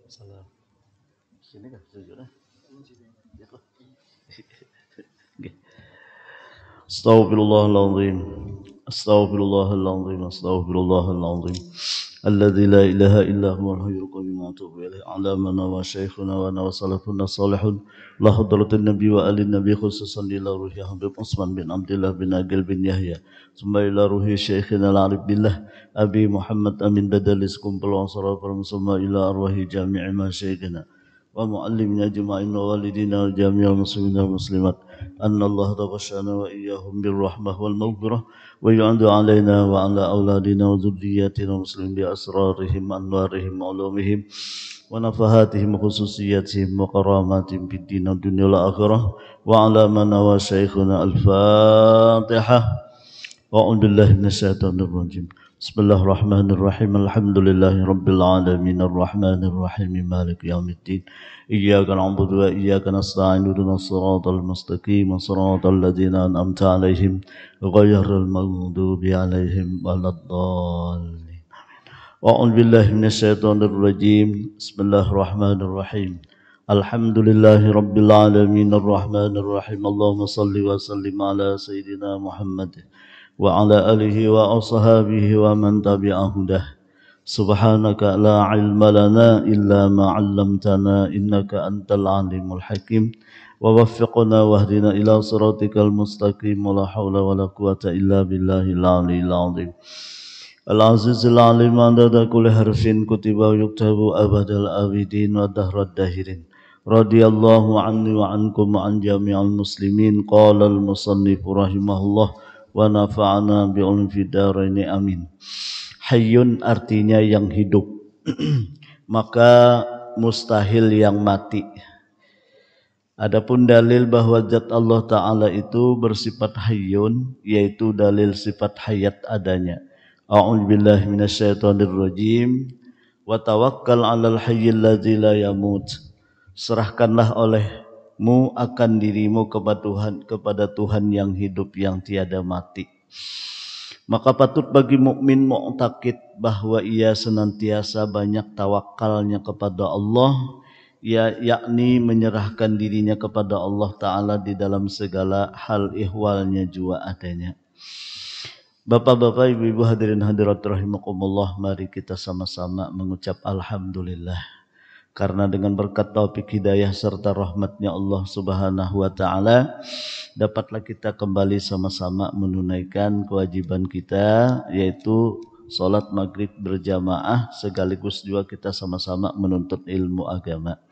Salam. Sini kan sujudnya. Astaghfirullahaladzim. Astaghfirullahaladzim. Astaghfirullahaladzim. الذي لا إله إلا هو الحي القيوم وأتوب إليه على من وشيخنا وسلفنا الصالحون لا حضرة النبي وآل النبي خصوصا إلى روح حبيب عثمان بن عبد الله بن عقيل بن يحيى ثم إلى روح شيخنا العارف بالله أبي محمد أمين بدلسكم بالعصر ثم إلى أرواح جميع مشايخنا ومعلمنا أجمعين ووالدينا وجميع المسلمين والمسلمات أن الله تغشانا وإياهم بالرحمة والمغفرة ويعد علينا وعلى أولادنا وذرياتنا المسلمين بأسرارهم أنوارهم علومهم ونفحاتهم وخصوصياتهم وكراماتهم في الدين والدنيا والآخرة وعلى من هو شيخنا الفاتحة وأعوذ بالله من الشيطان الرجيم بسم الله الرحمن الرحيم الحمد لله رب العالمين الرحمن الرحيم مالك يوم الدين إياك نعبد وإياك نستعين اهدنا الصراط المستقيم صراط الذين أنعمت عليهم غير المغضوب عليهم ولا الضالين أعوذ بالله من الشيطان الرجيم بسم الله الرحمن الرحيم الحمد لله رب العالمين الرحمن الرحيم اللهم صل وسلم على سيدنا محمد وعلى آله وأصحابه ومن تبع هداه سبحانك لا علم لنا إلا ما علمتنا إنك أنت العليم الحكيم ووفقنا واهدنا إلى صراطك المستقيم ولا حول ولا قوة إلا بالله العلي العظيم العزيز العليم عدد كل حرف كتب ويكتب أبد الآبدين ودهر الداهرين رضي الله عني وعنكم وعن جميع المسلمين قال المصنف رحمه الله wa nafa'ana bi'ulum fidaraini amin. Hayyun artinya yang hidup. Maka mustahil yang mati. Adapun dalil bahwa zat Allah Ta'ala itu bersifat hayyun, yaitu dalil sifat hayat adanya. A'udzubillahi minasyaitonirrajim. Wa tawakkal 'alal hayyil ladzi la yamut. Serahkanlah olehmu akan dirimu kepada Tuhan yang hidup yang tiada mati. Maka patut bagi mukmin mu'taqid bahwa ia senantiasa banyak tawakalnya kepada Allah, yakni menyerahkan dirinya kepada Allah Ta'ala di dalam segala hal ihwalnya jua adanya. Bapak-bapak, ibu-ibu hadirin hadirat rahimakumullah, mari kita sama-sama mengucap alhamdulillah. Karena dengan berkat taufik hidayah serta rahmatnya Allah Subhanahu wa Ta'ala, dapatlah kita kembali sama-sama menunaikan kewajiban kita, yaitu sholat maghrib berjamaah, sekaligus juga kita sama-sama menuntut ilmu agama.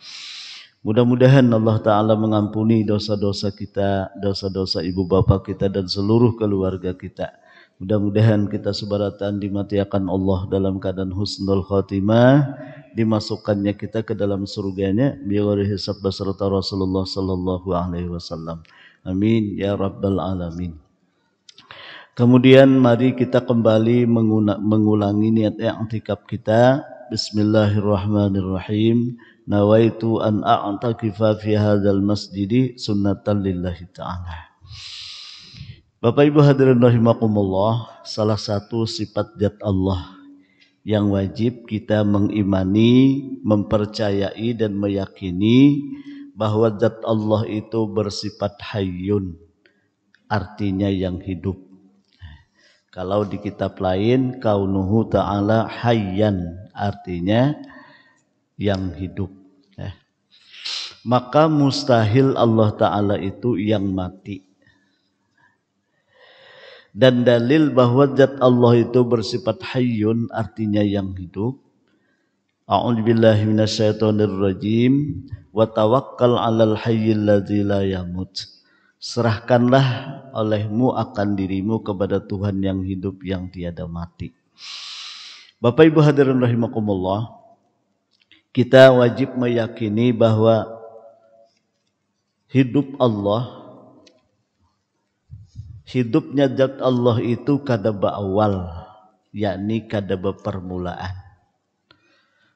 Mudah-mudahan Allah Ta'ala mengampuni dosa-dosa kita, dosa-dosa ibu bapak kita dan seluruh keluarga kita. Mudah-mudahan kita sebaratan dimatiakan Allah dalam keadaan husnul khotimah, dimasukkannya kita ke dalam surganya bighairi hisab beserta Rasulullah sallallahu alaihi wasallam. Amin ya rabbal alamin. Kemudian mari kita kembali mengulangi niat i'tikaf kita. Bismillahirrahmanirrahim. Nawaitu an a'takifa fi hadzal masjidi sunnatan lillahi ta'ala. Bapak Ibu hadirin rahimakumullah, salah satu sifat zat Allah yang wajib kita mengimani, mempercayai dan meyakini bahwa zat Allah itu bersifat hayyun, artinya yang hidup. Kalau di kitab lain kaunuhu ta'ala hayyan, artinya yang hidup. Maka mustahil Allah Ta'ala itu yang mati. Dan dalil bahwa zat Allah itu bersifat hayyun, artinya yang hidup. A'udzubillahi minasyaitonirrajim. Wa tawakkal 'alal hayyil ladzi la yamut. Serahkanlah olehmu akan dirimu kepada Tuhan yang hidup yang tiada mati. Bapak Ibu hadirin rahimakumullah, kita wajib meyakini bahwa hidup Allah, hidupnya zat Allah itu kada ba'awal, yakni kada berpermulaan.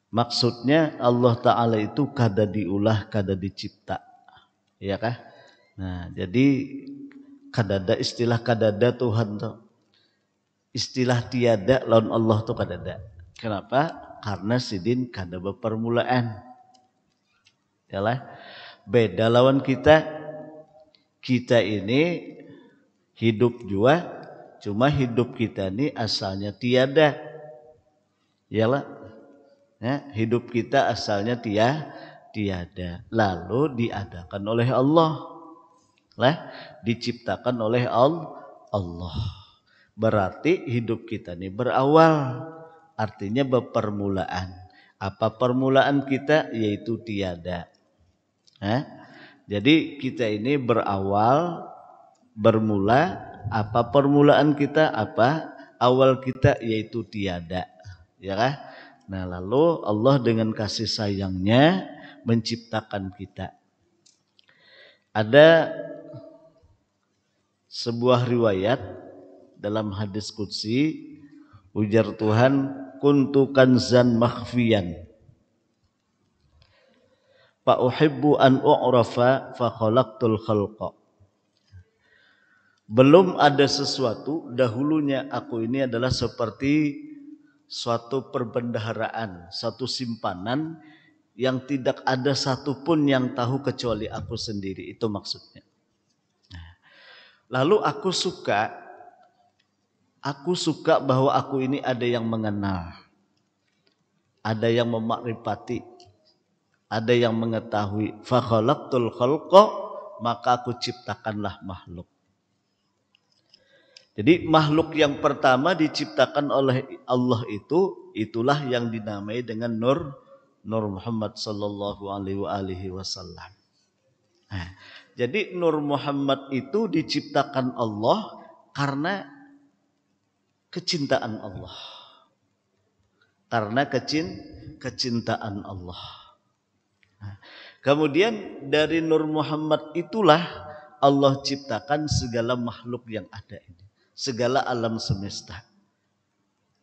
Maksudnya Allah Ta'ala itu kada diulah, kada dicipta, ya kah? Nah, jadi kadada, istilah kadada Tuhan tuh, istilah tiada lawan Allah tuh kadada. Kenapa? Karena sidin kada bepermulaan. Yalah, beda lawan kita. Kita ini hidup jua, cuma hidup kita ini asalnya tiada. Yalah, ya, hidup kita asalnya tiada. Lalu diadakan oleh Allah. Lah, diciptakan oleh Allah. Berarti hidup kita ini berawal. Artinya bepermulaan. Apa permulaan kita? Yaitu tiada. Jadi kita ini berawal, bermula. Apa permulaan kita? Apa awal kita? Yaitu tiada. Ya kan? Nah, lalu Allah dengan kasih sayangnya menciptakan kita. Ada sebuah riwayat dalam hadis qudsi, ujar Tuhan, kuntu kanzan makhfiyan fa uhibbu an u'rafa fa khalaqtul khalqa. Belum ada sesuatu, dahulunya aku ini adalah seperti suatu perbendaharaan, satu simpanan yang tidak ada satupun yang tahu kecuali aku sendiri. Itu maksudnya. Lalu aku suka bahwa aku ini ada yang mengenal, ada yang memakrifati, ada yang mengetahui. Fa khalaqtul khalqa, maka aku ciptakanlah makhluk. Jadi makhluk yang pertama diciptakan oleh Allah itulah yang dinamai dengan Nur Muhammad sallallahu alaihi wasallam. Nah, jadi Nur Muhammad itu diciptakan Allah karena kecintaan Allah. Karena kecintaan Allah. Nah, kemudian dari Nur Muhammad itulah Allah ciptakan segala makhluk yang ada ini. Segala alam semesta.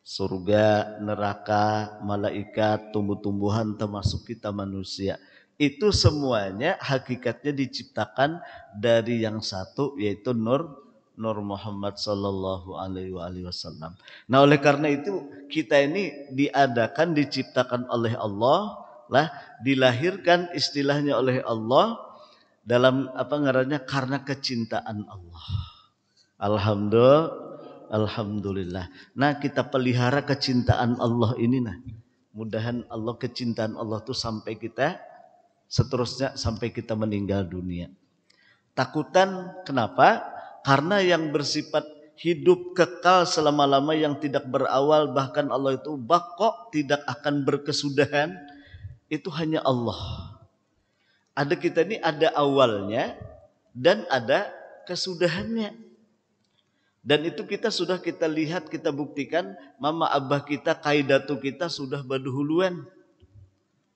Surga, neraka, malaikat, tumbuh-tumbuhan termasuk kita manusia. Itu semuanya hakikatnya diciptakan dari yang satu, yaitu Nur Muhammad sallallahu alaihi wasallam. Nah, oleh karena itu kita ini diadakan, diciptakan oleh Allah lah, dilahirkan istilahnya oleh Allah dalam karena kecintaan Allah. Alhamdulillah. Nah, kita pelihara kecintaan Allah ini. Nah, mudahan Allah, kecintaan Allah itu sampai kita seterusnya sampai kita meninggal dunia. Takutan kenapa? Karena yang bersifat hidup kekal selama-lama, yang tidak berawal, bahkan Allah itu baqo, tidak akan berkesudahan, itu hanya Allah. Ada kita ini ada awalnya dan ada kesudahannya. Dan itu kita lihat, kita buktikan, mama abah kita, kaidatu kita sudah berdahuluan.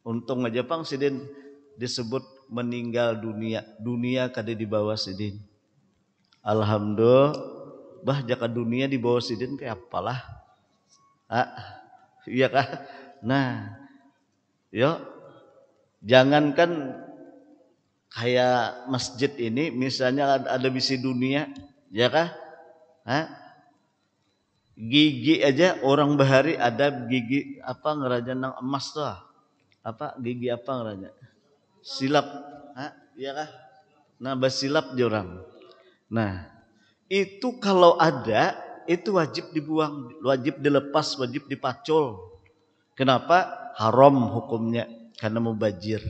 Untung aja pang sidin disebut meninggal dunia. Dunia kada dibawa sidin. Alhamdulillah, bah jaka dunia dibawa sidin kayak apalah. Iya kah? Nah, yo, jangankan kayak masjid ini, misalnya ada bisi dunia, ya kah? Gigi aja orang bahari ada gigi ngeraja nang emas tuh, gigi ngeraja silap, iya kah? Nah, basilap diorang. Nah, itu kalau ada itu wajib dibuang, wajib dilepas, wajib dipacul. Kenapa? Haram hukumnya karena mubazir.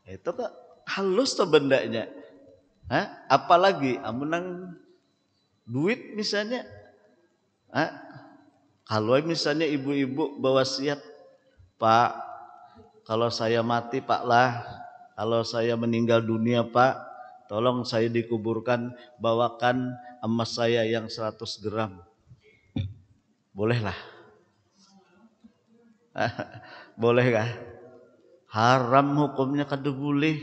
Itu kok halus tuh bendanya. Apalagi amunang duit misalnya, kalau misalnya ibu-ibu berwasiat, Pak, kalau saya mati Pak lah, kalau saya meninggal dunia Pak, tolong saya dikuburkan, bawakan emas saya yang 100 gram. Bolehlah. Boleh kah? Haram hukumnya kada boleh.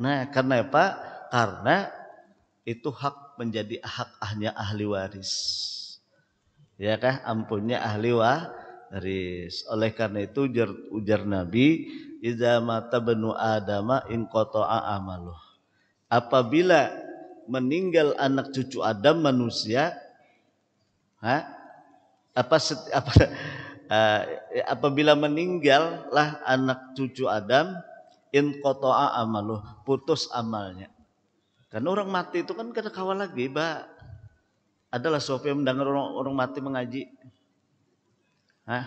Nah, karena apa? Karena itu hak, menjadi hak ahli waris. Ya kah? Ampunnya ahli waris. Oleh karena itu ujar Nabi, idza mata banu adama in qata'a amaluh. Apabila meninggal anak cucu Adam manusia, apabila meninggallah anak cucu Adam, in qata'a amaluh, putus amalnya. Karena orang mati itu kan kada kawal lagi, Mbak. Adalah suatu yang mendengar orang mati mengaji. Hah?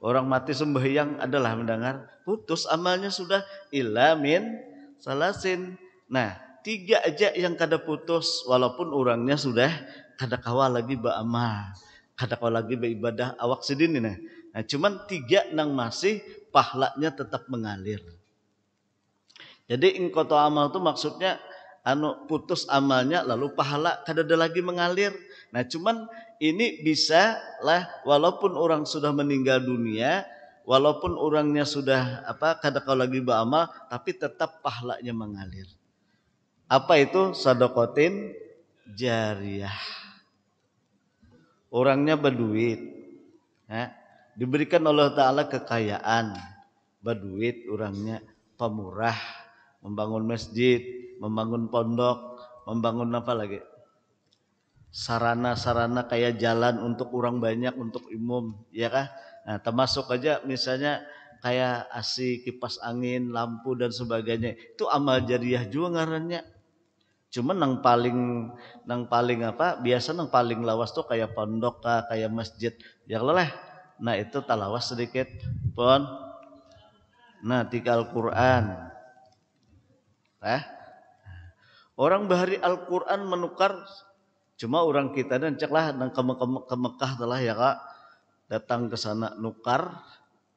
Orang mati sembahyang adalah mendengar, putus amalnya sudah illa min salasin. Nah, 3 aja yang kada putus walaupun orangnya sudah kada kawal lagi beramal, kada kawal lagi beribadah awak sedini nah. Nah, cuman 3 nang masih pahlanya tetap mengalir. Jadi ingkoto amal itu maksudnya putus amalnya lalu pahala kada ada lagi mengalir. Nah, cuman ini bisa lah walaupun orang sudah meninggal dunia, walaupun orangnya sudah kada kau lagi beramal, tapi tetap pahalanya mengalir. Apa itu? Sedekatin jariyah. Orangnya berduit, diberikan Allah Ta'ala kekayaan, berduit orangnya, pemurah, membangun masjid, membangun pondok, membangun apa lagi? Sarana-sarana kayak jalan untuk orang banyak, untuk umum, ya kah? Nah, termasuk aja misalnya kayak AC, kipas angin, lampu dan sebagainya. Itu amal jariah juga ngarannya. Cuman nang paling biasa nang paling lawas tuh kayak pondok kah, kayak masjid. Ya lah. Nah, itu talawas sedikit pon. Nah, tika Al-Qur'an. Orang bahari Al-Qur'an menukar, cuma orang kita dan ceklah nang ke Mekah telah ya Kak, datang ke sana nukar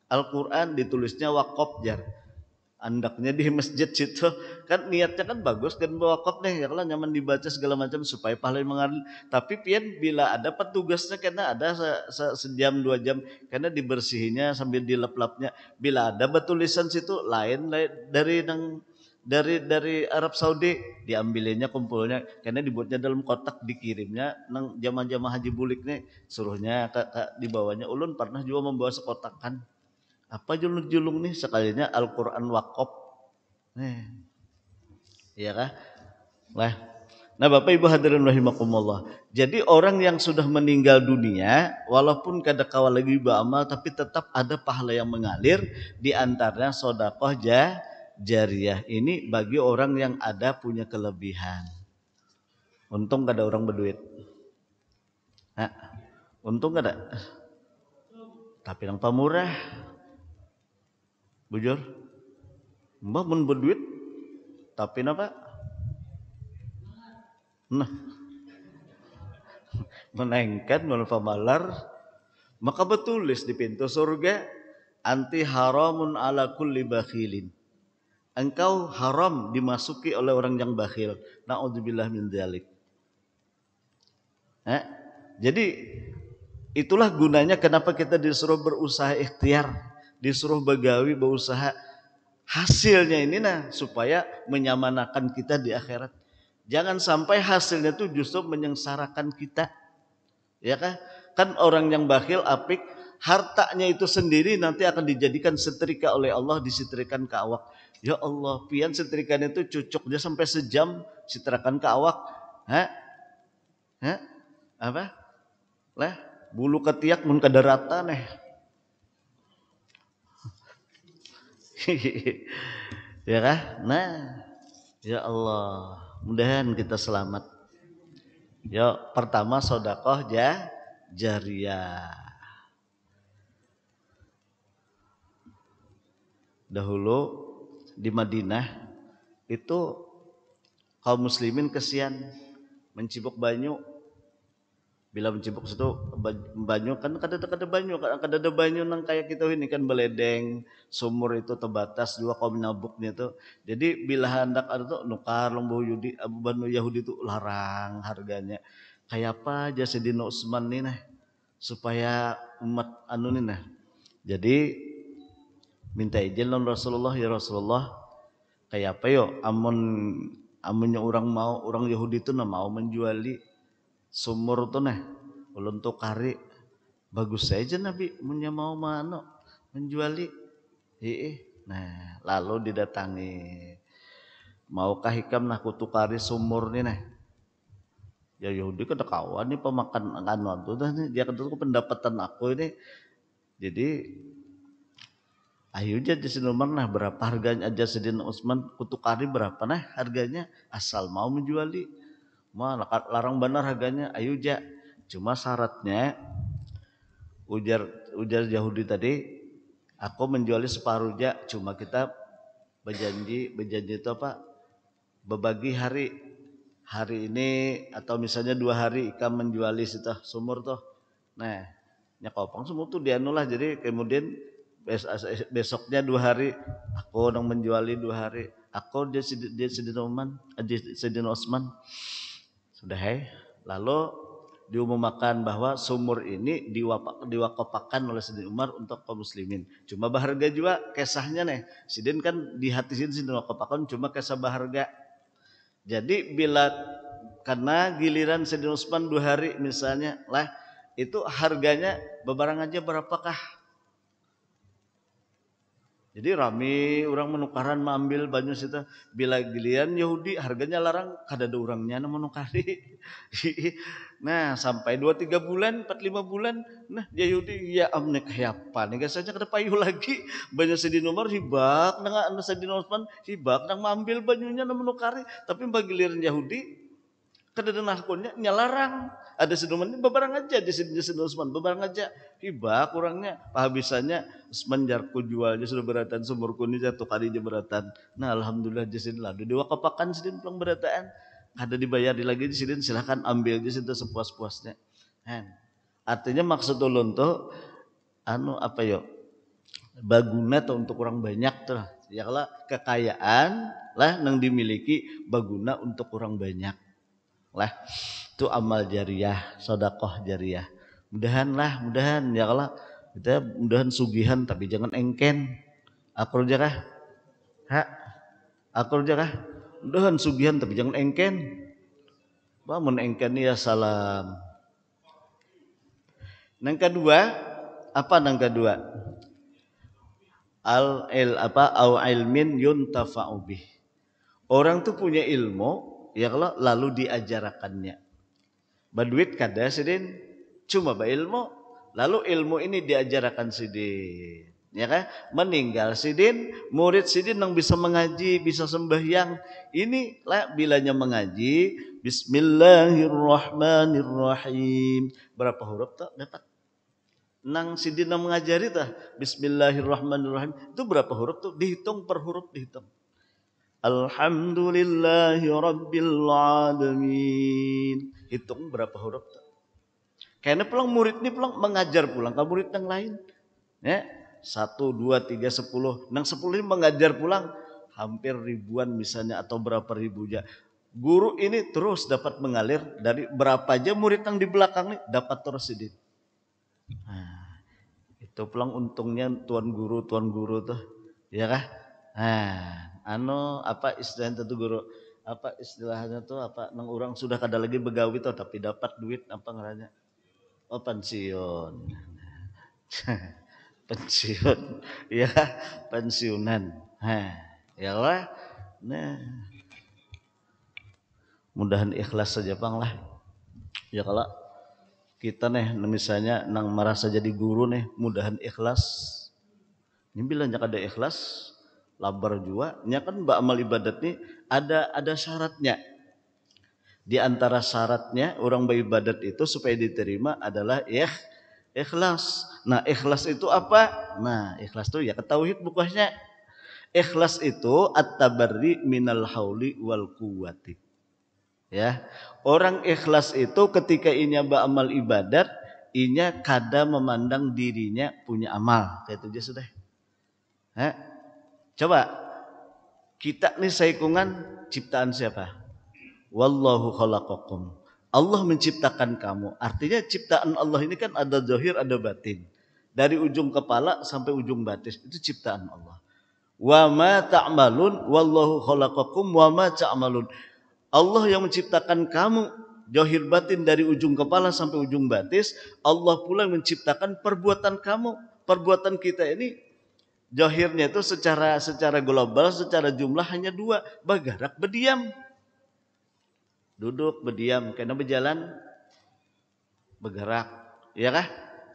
Al-Qur'an ditulisnya wakaf jar. Andaknya di masjid situ kan niatnya kan bagus kan wakaf nih ya kalau nyaman dibaca segala macam supaya pahala mengalir. Tapi pian bila ada petugasnya karena ada sejam 2 jam karena dibersihinnya sambil dilap-lapnya. Bila ada betulisan situ lain dari Arab Saudi diambilnya kumpulnya karena dibuatnya dalam kotak dikirimnya nang jamaah-jamaah haji bulik nih suruhnya dibawanya ulun pernah juga membawa sekotakan apa julung-julung nih sekalinya Al-Quran wakaf nih iya kah lah. Nah Bapak Ibu hadirin rahimakumullah, jadi orang yang sudah meninggal dunia walaupun kada kawal lagi beramal tapi tetap ada pahala yang mengalir, di antaranya sedekah jariyah ini bagi orang yang ada punya kelebihan. Untung kada orang berduit, untung kada, tapi yang pemurah bujur mbah mun berduit tapi napa nah menengkat pamalar maka betulis di pintu surga anti haramun ala kulli bakhilin, engkau haram dimasuki oleh orang yang bakhil. Naudzubillah min dzalik. Jadi itulah gunanya kenapa kita disuruh berusaha ikhtiar, disuruh begawi, berusaha. Hasilnya ini supaya menyamanakan kita di akhirat. Jangan sampai hasilnya itu justru menyengsarakan kita. Ya kan? Kan orang yang bakhil apik, hartanya itu sendiri nanti akan dijadikan setrika oleh Allah, disetrikakan ke awak. Ya Allah, pian setrikaan itu cucuk dia sampai sejam setrikakan ke awak. Apa? Lah, bulu ketiak mun kadarata neh. Ya kah? Nah, ya Allah, mudahan kita selamat. Ya, pertama sedekah jariyah. Dahulu di Madinah itu kaum muslimin kesian mencibuk banyu. Bila mencibuk situ banyu kan kada ada banyu nang kayak kita ini kan beledeng, sumur itu terbatas juga kaum nabuknya itu. Jadi bila hendak ada tuh nukar lombo Banu Yahudi itu larang harganya. Kayak apa aja Sayyidina Utsman nih supaya umat nih Jadi minta izin lawan Rasulullah, ya Rasulullah kayak apa yo amunnya orang Yahudi itu mau menjuali sumur tuh ulun tukari bagus saja Nabi punya mau menjuali. Nah lalu didatangi, maukah hikam kutukari sumur nih ya Yahudi kada kawan nih pemakan tuh dia kedua pendapatan aku ini Jadi ayo aja Sidin Umar nah berapa harganya aja Sidin Utsman kutukari berapa nah harganya asal mau menjuali mah larang benar harganya ayo aja cuma syaratnya ujar ujar Yahudi tadi aku menjuali separuh aja cuma kita berjanji itu apa berbagi hari ini atau misalnya 2 hari Ika menjuali sitah sumur tuh nah nyakopang sumur tuh dianulah jadi kemudian besoknya 2 hari aku nang menjuali 2 hari aku dia Sidin Osman sudah lalu diumumkan bahwa sumur ini diwakafkan oleh Sidin Umar untuk kaum muslimin cuma berharga juga kisahnya nih Sidin kan di hati Sidin wakafkan cuma kisah berharga jadi bila karena giliran Sidin Utsman 2 hari misalnya lah itu harganya bebarang aja berapakah jadi rame orang menukaran mengambil banyak situ bila giliran Yahudi harganya larang kada ada orangnya menukari nah sampai 2-3 bulan 4-5 bulan nah Yahudi ya amnek siapa nih saja kada payu lagi banyak Sidin Umar hibak nang Sidin Utsman hibak nang mengambil banyunya nang menukari tapi bagi giliran Yahudi kada ada nahkunnya nyalarang ada seduman bebarang aja di Sidin Utsman bebarang aja hibak kurangnya pahabisannya Utsman jarku jualnya sudah beratan sumurku ini jatuh kali aja beratan nah alhamdulillah Sidin lalu diwakapakan Sidin pulang berataan ada dibayar lagi di Sidin silahkan ambil aja Sidin sepuas-puasnya artinya maksud ulun tuh apa yo baguna tuh untuk orang banyak tuh ya kalau kekayaan lah nang dimiliki baguna untuk orang banyak lah itu amal jariah sedekah jariah mudahan ya kalau kita mudahan sugihan tapi jangan engken akur aja kah akur aja kah mudahan sugihan tapi jangan engken mun engken ya salam nang kedua au ilmin yuntafa'u bih orang tuh punya ilmu ya kalau lalu diajarakannya baduit kada Sidin cuma ilmu lalu ilmu ini diajarkan Sidin ya kan meninggal Sidin murid Sidin yang bisa mengaji bisa sembahyang ini lah bilanya mengaji Bismillahirrahmanirrahim berapa huruf tak dapat nang Sidin nang mengajari tah Bismillahirrahmanirrahim itu berapa huruf tuh dihitung per huruf dihitung Alhamdulillahi Rabbil Alamin. Hitung berapa huruf tuh. Kayaknya pulang murid ini pulang mengajar pulang ke murid yang lain. Ya, 1, 2, 3, 10. Nang 10 ini mengajar pulang hampir ribuan misalnya atau berapa ribu aja. Guru ini terus dapat mengalir dari berapa aja murid yang di belakang nih dapat terus ini. Nah, itu pulang untungnya tuan guru tuh. Ya kah? Nah, apa istilahnya tuh guru apa istilahnya tuh apa nang orang sudah kada lagi begawi tuh tapi dapat duit apa ngaranya pensiun pensiun ya pensiunan ya lah nah mudahan ikhlas saja bang lah ya kalau kita nih misalnya nang merasa jadi guru nih mudahan ikhlas ini bilangnya kada ikhlas labar juga nya kan mbak amal ibadat nih ada syaratnya di antara syaratnya orang beribadat itu supaya diterima adalah ikhlas nah ikhlas itu apa nah ikhlas itu ya ketauhid bukunya ikhlas itu at-tabarri minal hauli wal quwwati ya orang ikhlas itu ketika inya beramal ibadat inya kada memandang dirinya punya amal kayak itu aja sudah coba kita nih saikungan ciptaan siapa? Wallahu khalaqakum. Allah menciptakan kamu. Artinya ciptaan Allah ini kan ada zahir ada batin. Dari ujung kepala sampai ujung batis itu ciptaan Allah. Wa ma ta'malun wallahu khalaqakum wa ma ta'malun. Allah yang menciptakan kamu zahir batin dari ujung kepala sampai ujung batis. Allah pula yang menciptakan perbuatan kamu. Perbuatan kita ini zahirnya itu secara global, secara jumlah hanya 2, bergerak, berdiam. Duduk, berdiam, karena berjalan, bergerak, ya kah?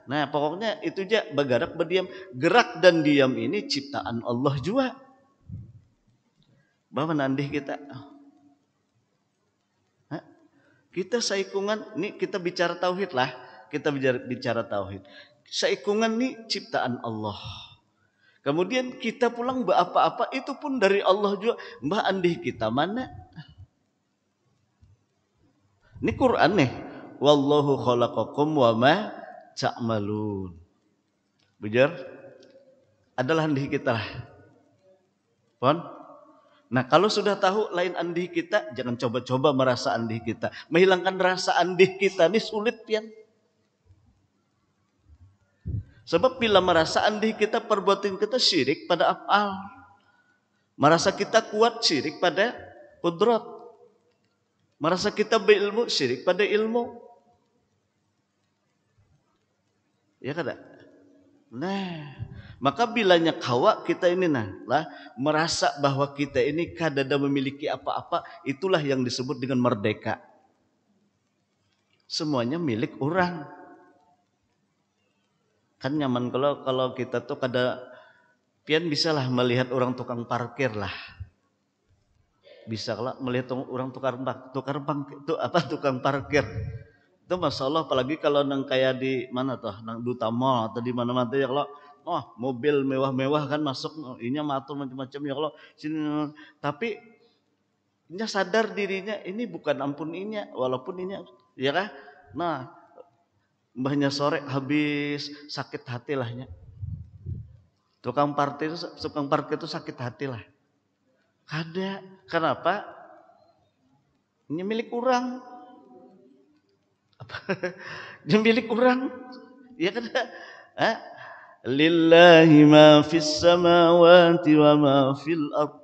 Nah, pokoknya itu aja bergerak berdiam. Gerak dan diam ini ciptaan Allah juga. Bahwa nanti kita kita saikungan nih, kita bicara tauhid lah. Kita bicara tauhid. Saikungan nih ciptaan Allah. Kemudian kita pulang apa-apa itu pun dari Allah juga. Mbah andih kita mana? Ini Quran nih. Wallahu khalaqakum wa ma ta'malun. Bujar? Adalah andih kita lah. Pon? Nah, kalau sudah tahu lain andih kita, jangan coba-coba merasa andih kita. Menghilangkan rasa andih kita ini sulit, pian. Sebab bila merasa andih kita, perbuatan kita syirik pada af'al. Merasa kita kuat syirik pada kudrat. Merasa kita berilmu syirik pada ilmu. Ya kada? Nah, maka bilanya kawa kita ini merasa bahwa kita ini kadada memiliki apa-apa, itulah yang disebut dengan merdeka. Semuanya milik orang. Kan nyaman kalau kita tuh pian bisalah melihat orang tukang parkir lah. Bisa lah melihat orang tukang parkir. Itu masalah apalagi kalau nang kayak di mana tuh, nang Duta Mall atau di mana-mana ya kalau mobil mewah-mewah kan masuk inya matur macam-macam ya kalau sini, tapi inya sadar dirinya ini bukan ampun inya walaupun inya ya kah. Nah, mbahnya sore habis sakit hati lahnya. Tukang parkir itu sakit hati lah. Ada. Kenapa? Ini milik orang. Apa? Ini milik orang. Ya kan? Lillahi ma fis samawati wa ma fil ardh.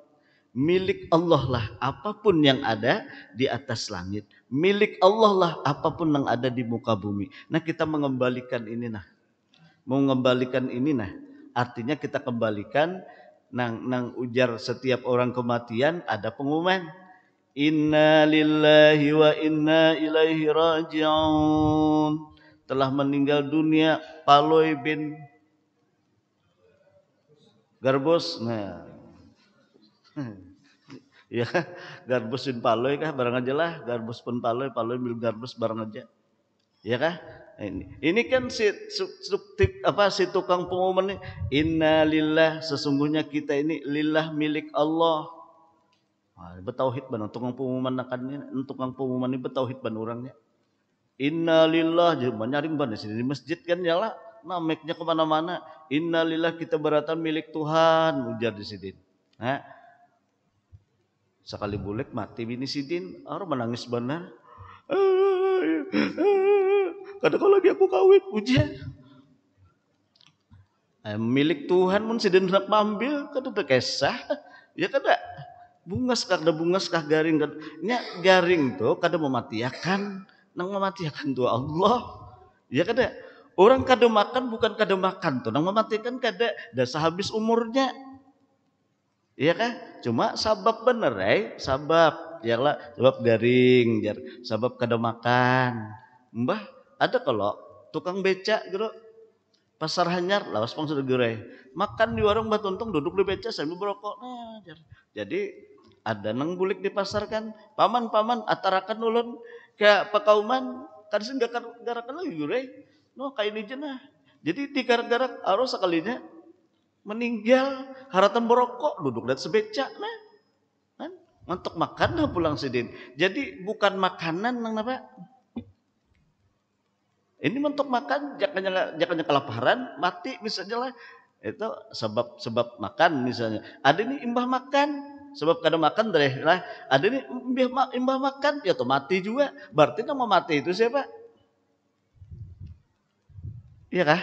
Milik Allah lah apapun yang ada di atas langit. Milik Allah lah apapun yang ada di muka bumi. Nah, kita mengembalikan ini artinya kita kembalikan nang ujar setiap orang kematian ada pengumuman. Inna lillahi wa inna ilaihi raji'un. Telah meninggal dunia Paloy bin Garbus. Nah, ya, Garbus bin Paloy kah barang aja lah. Garbus pun Paloy bin Garbus barang aja. Ya kah? Ini kan si tukang pengumuman ini, inna lillah, sesungguhnya kita ini lillah milik Allah. Betauhid ban tukang pengumuman ini betauhid ban orangnya. Inna lillah jeung nyaring ban di masjid kan ya lah. Nah, mic-nya kemana-mana. Inna lillah, kita beratan milik Tuhan, ujar di sidin. Sekali bulik mati bini sidin, orang menangis benar. Kadang lagi aku kawin, ujian. Milik Tuhan mun sidin hendak mambil, kada bekesah. Ya kada. Bungas kah garing kan. Nya garing tuh kada mematiakan, nang mematiakan tuh Allah. Ya kada. Orang kada makan bukan kada makan tuh, nang mematikan kada dah habis umurnya. Iya kah? Cuma sabab bener sabab. Ya lah, sabab garing, sabab kada makan. Mbah, ada kalau tukang beca gitu pasar Hanyar lawas pang sudah gerai. Makan di warung batuntong duduk di beca sambil berokok. Nah, jadi ada nang bulik di pasar kan. Paman atarakan ulun ke pakauman kan sing garakan lagi gerai. No kayak ini jenah. Jadi di garak-garak arus sekalinya meninggal haratan berokok duduk dan sebeca nah. Kan untuk makan lah pulang sidin. Jadi bukan makanan nang apa? Ini untuk makan jangan kelaparan mati misalnya lah. Itu sebab makan misalnya. Ada ini imbah makan sebab kada makan deh lah. Ada ini imbah makan ya tuh mati juga. Berarti yang mau mati itu siapa? Iya kah?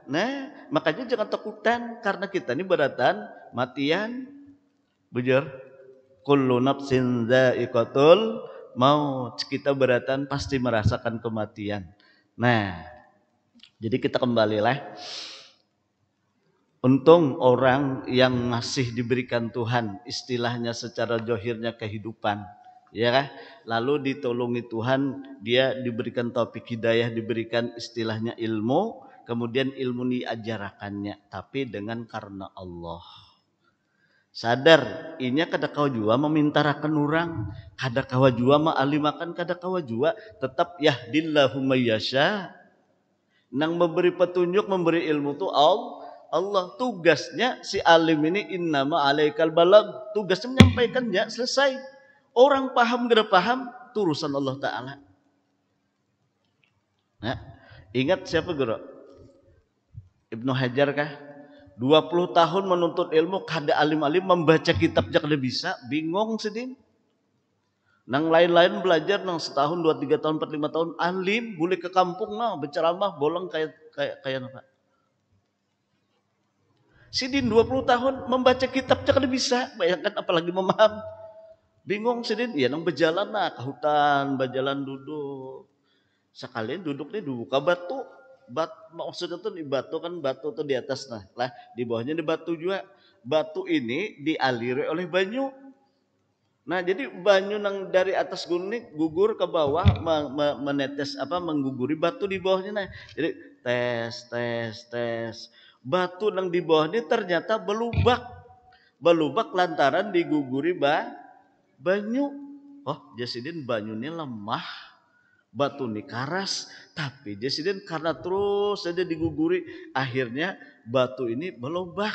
Nah, makanya jangan takutan karena kita ini beratan matian. Bujur. Kullu nafsin dha'iqatul maut. Kita beratan pasti merasakan kematian. Nah, jadi kita kembalilah. Untung orang yang masih diberikan Tuhan istilahnya secara johirnya kehidupan, ya kan? Lalu ditolongi Tuhan, dia diberikan taufik hidayah, diberikan istilahnya ilmu, kemudian ilmu diajarakannya, tapi dengan karena Allah. Sadar, inya kada kawa jua memintarakan orang, kada kawa jua ma'alimakan, kada kawa jua, tetap yahdillahu mayyasha. Nang memberi petunjuk, memberi ilmu tuh Allah. Tugasnya si alim ini innama alaikal balag, tugasnya menyampaikannya, selesai. Orang paham kada paham, itu urusan Allah Ta'ala. Nah, ingat siapa guru? Ibnu Hajar kah? 20 tahun menuntut ilmu, kada alim-alim, membaca kitab aja kada bisa, bingung sedih. Nang lain-lain belajar nang setahun, 2, 3 tahun, 4, 5 tahun, alim, boleh ke kampung nah berceramah, bolong kayak apa? Sidin 20 tahun membaca kitab aja kada bisa, bayangkan apalagi memaham. Bingung Sidin, ya nang berjalan nah ke hutan, berjalan duduk. Sekalian duduk nih buka batu. Maksudnya tuh di batu kan, batu tuh di atas nah lah, di bawahnya di batu juga. Batu ini dialiri oleh banyu. Nah jadi banyu nang dari atas gunung ini gugur ke bawah, menetes mengguguri batu di bawahnya. Nah jadi tes batu nang di bawah ini ternyata belubak lantaran diguguri banyu. Oh jasidin banyu ini lemah, batu ini karas, tapi jasidin karena terus saja diguguri, akhirnya batu ini belubang.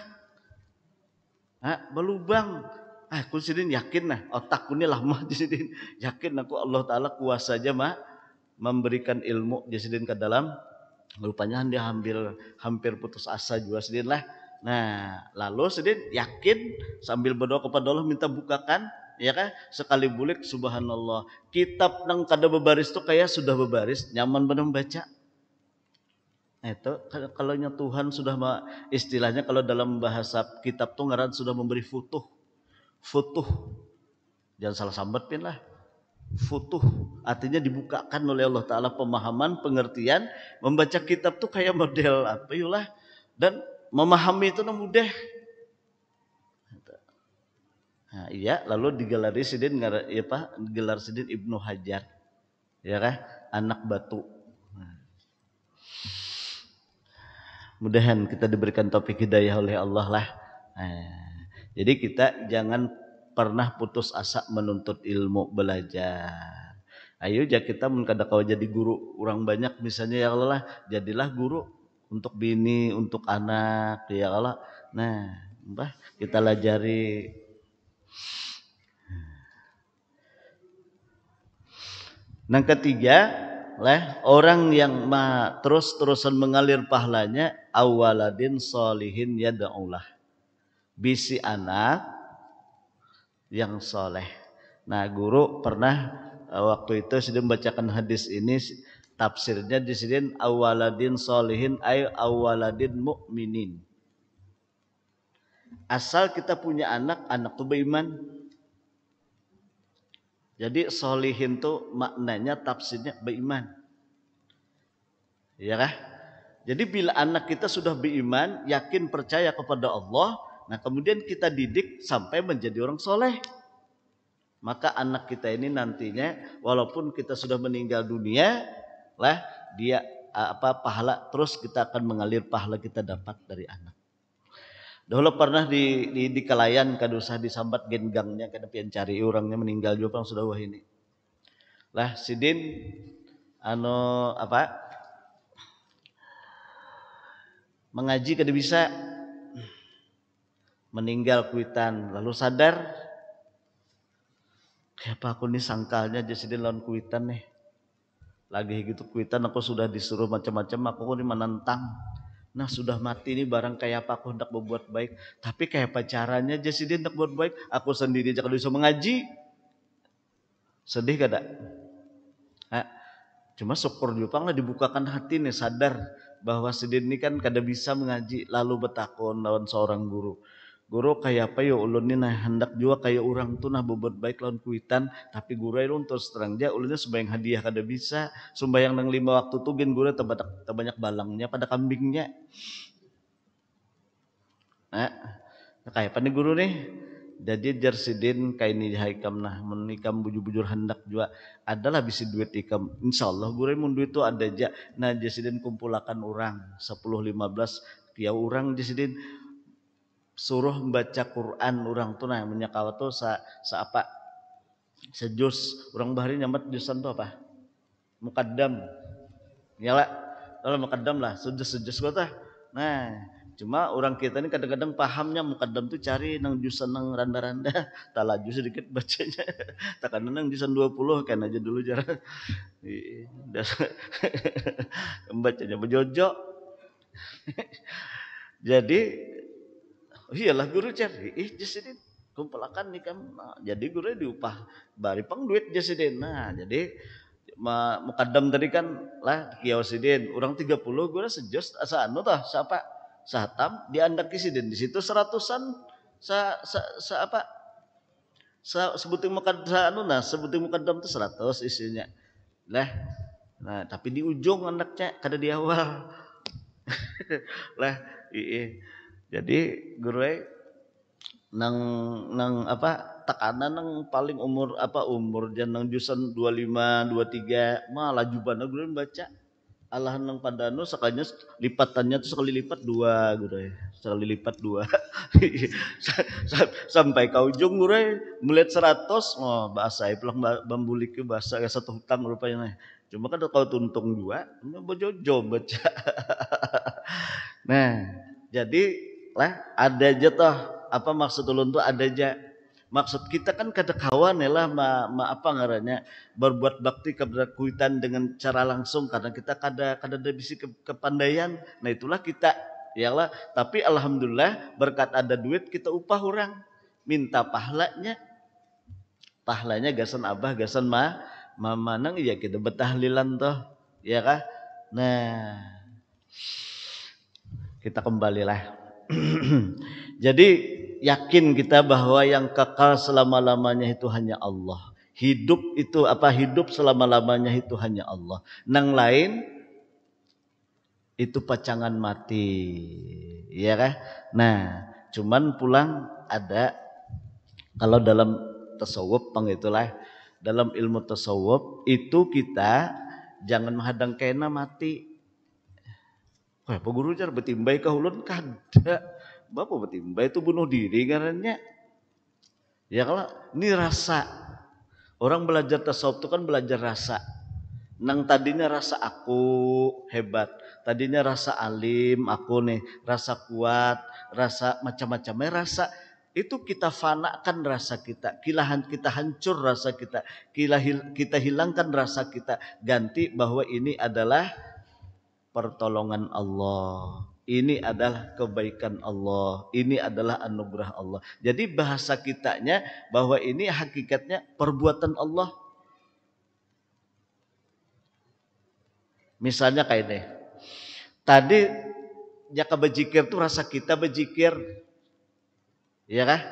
Aku sidin yakin nah, otakku ini lama jasidin yakin aku Allah Ta'ala kuasa aja memberikan ilmu jasidin ke dalam. Rupanya dia hampir putus asa juga sidin lah. Nah lalu sidin yakin sambil berdoa kepada Allah minta bukakan, ya kan, sekali bulik subhanallah, kitab nang kada bebaris tuh kayak sudah bebaris, nyaman benar membaca. Itu kalau Tuhan sudah istilahnya kalau dalam bahasa kitab tuh ngaran sudah memberi futuh, jangan salah sambat lah. Futuh artinya dibukakan oleh Allah Ta'ala pemahaman, pengertian, membaca kitab tuh kayak model apa yulah, dan memahami itu mudah. Nah, iya, lalu digelari sidin gelar sidin Ibnu Hajar, ya kan, anak batu. Mudahan kita diberikan taufik hidayah oleh Allah lah. Jadi kita jangan pernah putus asa menuntut ilmu, belajar. Ayo kita kada kau jadi guru orang banyak misalnya, ya Allah lah, jadilah guru untuk bini, untuk anak, ya Allah. Nah, kita lajari. Yang ketiga, orang yang terus-terusan mengalir pahalanya, awaladin solihin yada'ulah, bisi anak yang soleh. Nah guru pernah waktu itu sedang membacakan hadis ini, tafsirnya di sini awaladin solihin ay awaladin mu'minin. Asal kita punya anak tuh beriman. Jadi solihin tuh maknanya tafsirnya beriman, ya kah? Jadi bila anak kita sudah beriman, yakin percaya kepada Allah, nah kemudian kita didik sampai menjadi orang soleh, maka anak kita ini nantinya walaupun kita sudah meninggal dunia lah, dia pahala terus kita akan mengalir, pahala kita dapat dari anak. Dahulu pernah di Kalayan kada usah disambat gengangnya, kada pian cari orangnya meninggal juga sudah wah ini. Lah sidin mengaji kada bisa, meninggal kuitan, lalu sadar kayak apa aku nih sangkalnya jasidin lawan kuitan nih. Lagi gitu kuitan aku sudah disuruh macam-macam, aku nih menentang. Nah sudah mati ini barang kayak apa aku hendak berbuat baik, tapi kayak apa caranya jasidin hendak berbuat baik, aku sendiri aja kalau bisa mengaji. Sedih kada? Cuma syukur juga lah dibukakan hati nih, sadar bahwa sidin ini kan kada bisa mengaji, lalu bertakon lawan seorang guru. Guru kayak apa ya ulun ini nah hendak juga kayak orang tuh nah berbuat baik lawan kuitan, tapi guru itu terus terang dia ulunnya sembahyang hadiah kada bisa, sembahyang nang 5 waktu tuh gen guru terbanyak balangnya pada kambingnya. Nah kayak apa nih guru nih? Jadi jarsidin kaini haikam nah menikam bujur-bujur hendak juga adalah bisi duit ikam. Insyaallah gure mun duit itu ada aja. Nah jarsidin kumpulakan orang 10-15 tiap orang jarsidin suruh membaca Quran orang tuh nah menyakawa tuh sa apa sejus orang bahari nyamat jusan tuh apa mukaddam nyala kalau mukaddam lah sejus gua tah. Nah cuma orang kita ini kadang-kadang pahamnya mukaddam tuh cari nang jusan nang randa-randa talaju sedikit bacanya tak kan nang jusan 20 kan aja dulu jarang bacanya bejojo jadi iyalah guru cari jasidin kumpulakan nih kan nah, jadi guru diupah bari pang duit jasidin nah jadi mukaddam tadi kan lah kiasidin orang 30 guru sejus asa anu tah siapa sahatam diandak kisidin di situ seratusan apa sebuting mukaddam anu nah sebuting mukaddam tuh 100 isinya lah nah tapi di ujung anaknya kada di awal lah jadi guru nang apa tekanan nang paling umur apa umur jan nang jusan 25 23 mah lajubana guru baca Allah nang padano sakanya lipatannya tuh sekali lipat 2 guru sekali lipat 2 sampai ke ujung guru melihat 100 oh bahasa pulang bambulik ke bahasa satu hutang rupanya cuma kan kalau tuntung 2 bojojo baca nah jadi lah ada aja toh apa maksud ulun tuh ada aja maksud kita kan kada kawan ya lah apa ngarannya berbuat bakti keberkuitan dengan cara langsung karena kita kada ada bisi kepandaian nah itulah kita ya lah tapi alhamdulillah berkat ada duit kita upah orang minta pahlanya gasan abah gasan mama nang iya kita betahlilan toh ya kah nah kita kembalilah jadi yakin kita bahwa yang kekal selama-lamanya itu hanya Allah. Hidup itu apa hidup selama-lamanya itu hanya Allah. Nang lain itu pacangan mati. Ya kan? Nah, cuman pulang ada kalau dalam tasawuf pang itulah dalam ilmu tasawuf itu kita jangan menghadang kena mati. Wah, Pak Guru jar betimbai ka ulun kada. Bapak betimbai itu bunuh diri karena ya kalau ini rasa orang belajar tasawuf itu kan belajar rasa. Nang tadinya rasa aku hebat, tadinya rasa alim aku nih, rasa kuat, rasa macam-macamnya rasa itu kita fanakan rasa kita, kita hancur rasa kita, kita hilangkan rasa kita, ganti bahwa ini adalah pertolongan Allah. Ini adalah kebaikan Allah. Ini adalah anugerah Allah. Jadi bahasa kitanya bahwa ini hakikatnya perbuatan Allah. Misalnya kayak ini. Tadi jaka bejikir tuh rasa kita bejikir. Ya kah?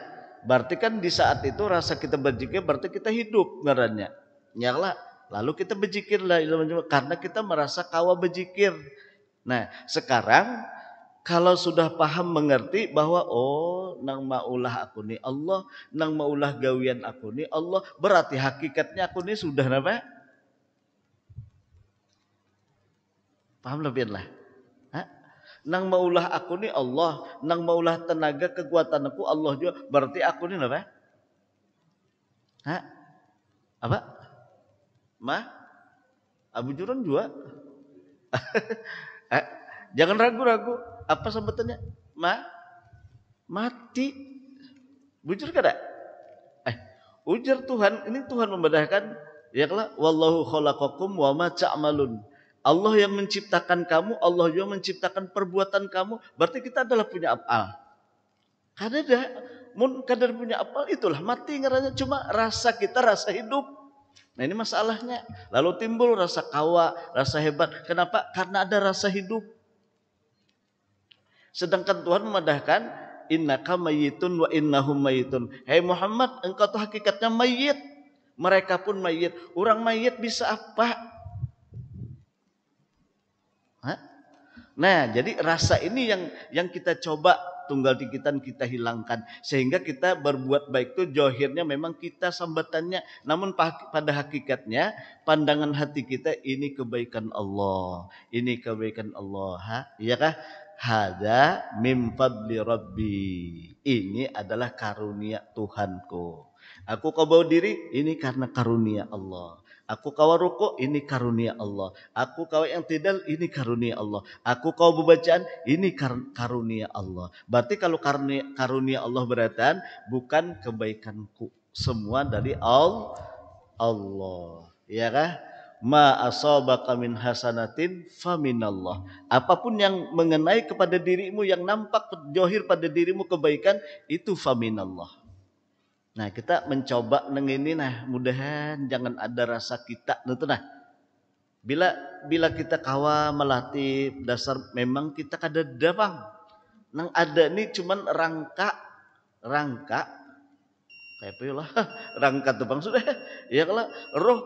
Berarti kan di saat itu rasa kita berzikir berarti kita hidup ngarannya. Nyala. Lalu kita berzikir lah karena kita merasa kawa berzikir. Nah, sekarang kalau sudah paham mengerti bahwa oh nang maulah aku nih Allah, nang maulah gawian aku nih Allah, berarti hakikatnya aku nih sudah apa? Paham lebih lah. Nang maulah aku nih Allah, nang maulah tenaga kekuatan aku Allah juga, berarti aku nih apa? Apa? Abu Juran juga. Jangan ragu-ragu. Apa sebutannya? Mati. Bujur kada? Ujar Tuhan, ini Tuhan membedahkan ya kalau wallahu khalaqakum wa ma ta'malun. Allah yang menciptakan kamu, Allah yang menciptakan perbuatan kamu, berarti kita adalah punya afal. Kada mun kadar punya afal itulah mati ngaranya cuma rasa kita rasa hidup. Nah ini masalahnya. Lalu timbul rasa kawa, rasa hebat. Kenapa? Karena ada rasa hidup. Sedangkan Tuhan memedahkan innaka mayyitun wa innahum mayyitun. Hai Muhammad, engkau tuh hakikatnya mayit. Mereka pun mayit. Orang mayit bisa apa? Nah, jadi rasa ini yang kita coba tunggal tikitan kita hilangkan. Sehingga kita berbuat baik itu johirnya memang kita sambatannya. Namun pada hakikatnya pandangan hati kita ini kebaikan Allah. Ini kebaikan Allah. Iya kah? Hada min fadli Rabbi. Ini adalah karunia Tuhanku. Aku kau bawa diri, ini karena karunia Allah. Aku kau rukuk, ini karunia Allah. Aku kau yang tidal, ini karunia Allah. Aku kau bacaan, ini karunia Allah. Berarti kalau karunia Allah berarti bukan kebaikanku. Semua dari Allah. Ya kah? Ma asabaka min hasanatin faminallah. Apapun yang mengenai kepada dirimu, yang nampak johir pada dirimu kebaikan, itu faminallah. Nah, kita mencoba neng ini nah, mudahan jangan ada rasa kita itu nah. Bila kita kawa melatih dasar memang kita kada dabang. Nang ada nih cuman rangka kayak apa lah rangka tuh bang sudah ya kalau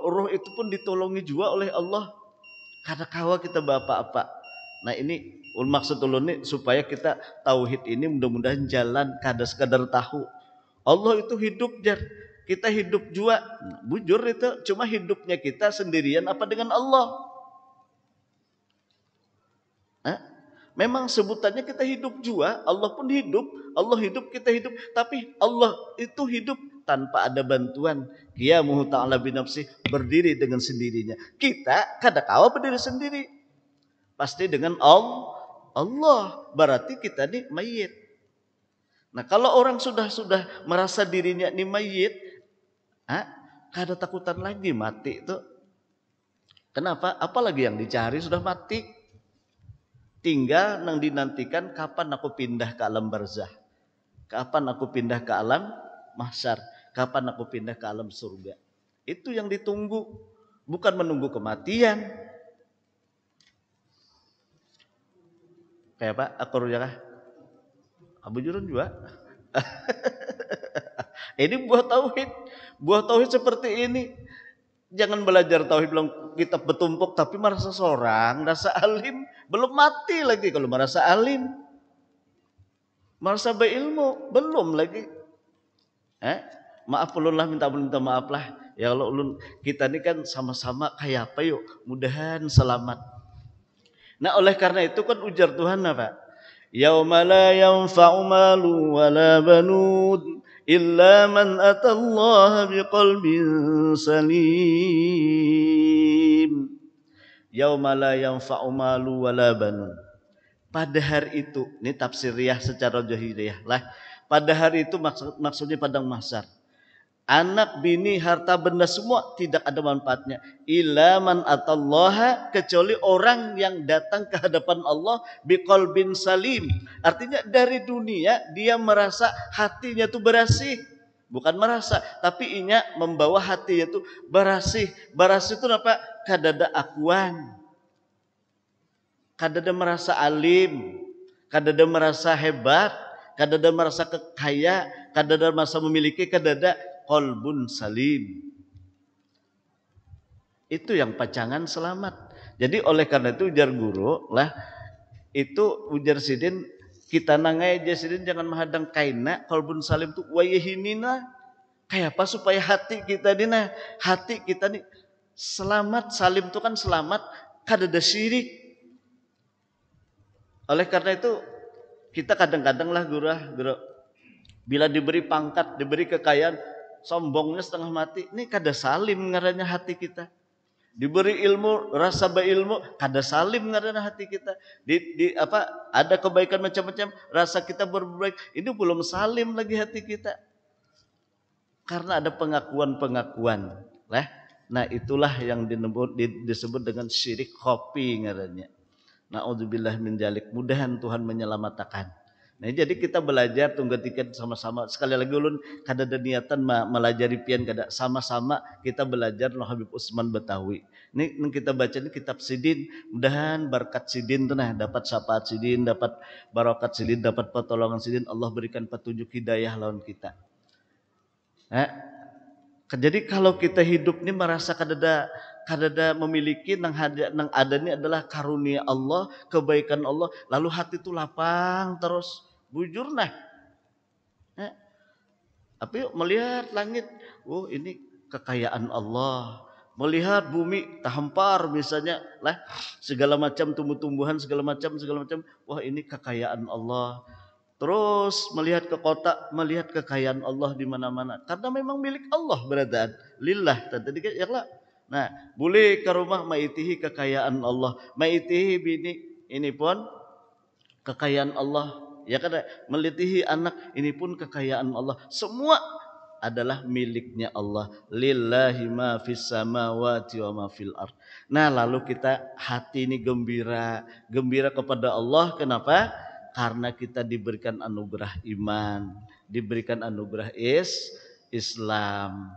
roh itu pun ditolongi juga oleh Allah. Kada kawa kita apa-apa. Nah, ini maksud ulun nih supaya kita tauhid ini mudah-mudahan jalan kada sekadar tahu. Allah itu hidup jar. Kita hidup juga. Bujur itu cuma hidupnya kita sendirian apa dengan Allah? Memang sebutannya kita hidup juga. Allah pun hidup. Allah hidup, kita hidup. Tapi Allah itu hidup tanpa ada bantuan. Qiyamuhu ta'ala binafsih, berdiri dengan sendirinya. Kita kada kawa berdiri sendiri. Pasti dengan Allah. Berarti kita ini mayit. Nah, kalau orang sudah merasa dirinya ini mayit, kada takutan lagi mati itu. Kenapa? Apalagi yang dicari sudah mati. Tinggal nang dinantikan kapan aku pindah ke alam barzah. Kapan aku pindah ke alam mahsyar. Kapan aku pindah ke alam surga. Itu yang ditunggu. Bukan menunggu kematian. Kayak apa? Akur ya kah? Abu Jurun juga. Ini buah tauhid. Buah tauhid seperti ini. Jangan belajar tauhid belum kitab bertumpuk tapi merasa seorang, merasa alim, belum mati lagi kalau merasa alim. Merasa berilmu, belum lagi. Maaf ulun lah, minta maaf lah. Ya Allah ulun, kita ini kan sama-sama kayak apa yuk, mudahan selamat. Nah, oleh karena itu kan ujar Tuhan apa? Yauma la yanfa'u malu wala banud illa man atallaha biqalbin salim. Yauma la yanfa'u malu wala banud. Pada hari itu, ini tafsiriyah secara jahiliyah lah. Pada hari itu maksudnya padang mahsyar. Anak, bini, harta benda semua tidak ada manfaatnya. Illa man atallaha, kecuali orang yang datang ke hadapan Allah biqalbin salim. Artinya dari dunia dia merasa hatinya itu bersih. Bukan merasa, tapi inya membawa hatinya itu bersih. Bersih itu apa? Kadada akuan. Kadada merasa alim. Kadada merasa hebat. Kadada merasa kaya. Kadada merasa memiliki. Kadada qalbun salim. Itu yang pacangan selamat. Jadi oleh karena itu ujar guru lah, itu ujar sidin kita nangai aja sidin jangan menghadang kaina qalbun salim tu wayahinina. Kayak apa supaya hati kita ini nah, hati kita nih selamat. Salim itu kan selamat, kada ada syirik. Oleh karena itu kita kadang-kadang lah guru bila diberi pangkat, diberi kekayaan, sombongnya setengah mati. Ini kada salim ngarannya hati kita. Diberi ilmu, rasa berilmu, kada salim ngarannya hati kita. Ada kebaikan macam-macam, rasa kita berbaik, ini belum salim lagi hati kita. Karena ada pengakuan-pengakuan. Nah, itulah yang disebut dengan syirik kopi ngarannya. Na'udzubillah min dzalik. Mudahan Tuhan menyelamatkan. Nah, jadi kita belajar tunggatikan sama-sama. Sekali lagi ulun kada ada niatan melajari pian kada, sama-sama kita belajar no Habib Utsman Betawi. Ini kita baca ini kitab Sidin. Mudahan berkat Sidin tuh nah dapat syafaat Sidin, dapat barakat Sidin, dapat pertolongan Sidin. Allah berikan petunjuk hidayah lawan kita. Jadi kalau kita hidup ini merasa kadada memiliki nang ada ini adalah karunia Allah, kebaikan Allah, lalu hati itu lapang terus. bujur nah. Tapi melihat langit, oh ini kekayaan Allah. Melihat bumi tahampar misalnya lah segala macam tumbuh-tumbuhan segala macam, wah ini kekayaan Allah. Terus melihat ke kota, melihat kekayaan Allah di mana-mana. Karena memang milik Allah beradaan. Lillah tadi ya lah. Nah, boleh ke rumah maitihi kekayaan Allah. Maitihi bini ini pun kekayaan Allah. Ya kan, melitihi anak ini pun kekayaan Allah. Semua adalah miliknya Allah. Lillahi ma fis samawati wa ma fil ard. Nah, lalu kita hati ini gembira, gembira kepada Allah. Kenapa? Karena kita diberikan anugerah iman, diberikan anugerah Islam.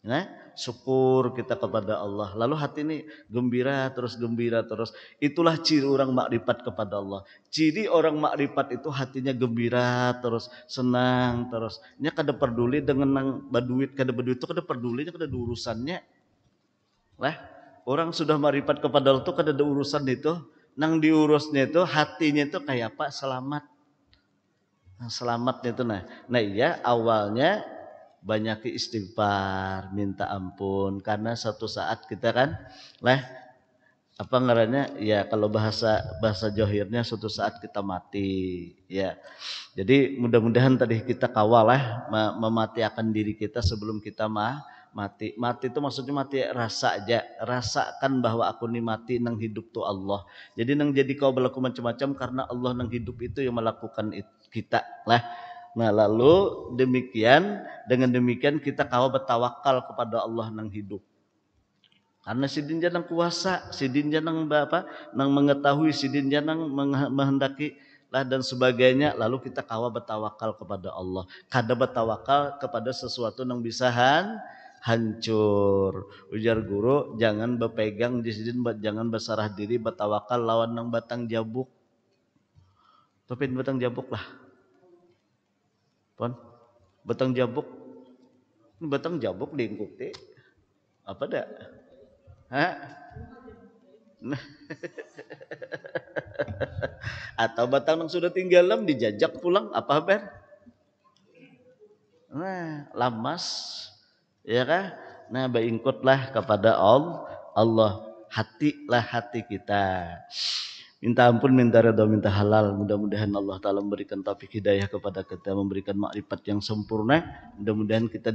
Nah, syukur kita kepada Allah. Lalu hati ini gembira terus, gembira terus. Itulah ciri orang makrifat kepada Allah. Ciri orang makrifat itu hatinya gembira terus, senang terus. Nya kada peduli dengan nang baduit, kada baduit itu kada pedulinya kada ada urusannya. Lah, orang sudah makrifat kepada Allah itu kada ada urusan itu. Nang diurusnya itu hatinya itu kayak apa? Selamat. Nah, selamatnya itu nah. Nah, iya awalnya banyak istighfar, minta ampun karena suatu saat kita kan lah apa ngarannya ya kalau bahasa johirnya suatu saat kita mati ya. Jadi mudah-mudahan tadi kita kawal lah mematiakan diri kita sebelum kita mati. Mati itu maksudnya mati rasa aja, rasakan bahwa aku nih mati nang hidup tuh Allah. Jadi nang jadi kau berlaku macam-macam karena Allah nang hidup itu yang melakukan kita lah. Nah lalu dengan demikian kita kawa bertawakal kepada Allah nang hidup. Karena sidin janang kuasa, sidin janang apa, nang mengetahui, sidin janang menghendaki lah dan sebagainya. Lalu kita kawa bertawakal kepada Allah. Kada bertawakal kepada sesuatu nang bisa hancur. Ujar guru, jangan berpegang di sidin, jangan bersarah diri bertawakal lawan nang batang jabuk. Topin batang jabuk lah. Pon, batang jabuk, ini batang jabuk diingkuk teh, apa dah? Hah? Atau batang yang sudah tinggalam dijajak pulang, apa ber? Nah, lamas, ya kan? Nah, beingkutlah kepada Allah, hatilah hati kita. Minta ampun, minta redha, minta halal. Mudah-mudahan Allah Ta'ala memberikan taufik hidayah kepada kita, memberikan makrifat yang sempurna. Mudah-mudahan kita